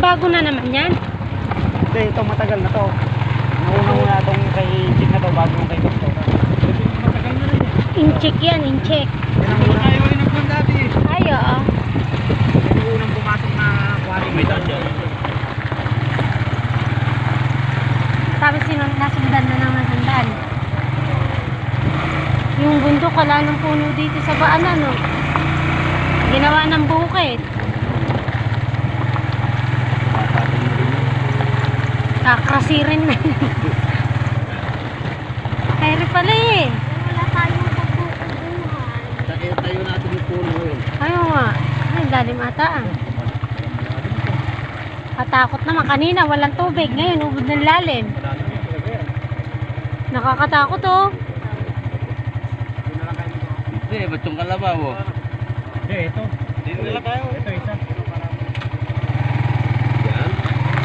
Bago na naman yan. Hindi, ito matagal na to. Nauna muna itong kay Incheck na to bago kay Doktor. Matagal na rin yan. Incheck yan, incheck. Ayaw rin ang dati. Ay, oo. Yung unang pumasok na quality. May daan dyan. Tapos nasundan na ng nasundan. Yung bundok, wala ng puno dito sa baanan, no? Ginawa ng bukid. Kakrasirin na. Kaya pala eh. Wala tayong pagkukubuhan. Tayo natin yung puno yun. Ayaw nga. Ay, lalim ata ah. Katakot naman. Kanina walang tubig. Ngayon ubod ng lalim. Nakakatakot oh. Hindi, ba't yung kalabaw oh? Hindi, ito. Dito nila tayo. Ito, isa. Yan.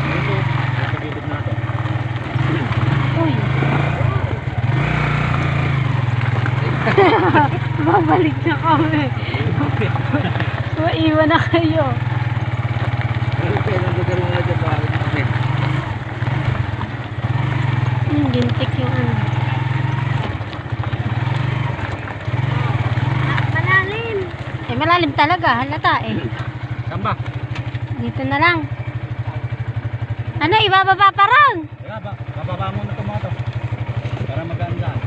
Ito. Ito, gilid natin. Uy. Babalik na kami. Maiwan na kayo. Gintik yung ano. Malalim. Eh, malalim talaga. Halata eh. Saan ba? Dito na lang. Ano, ibababa pa ron? Bababa muna ito mga to. Para magandaan.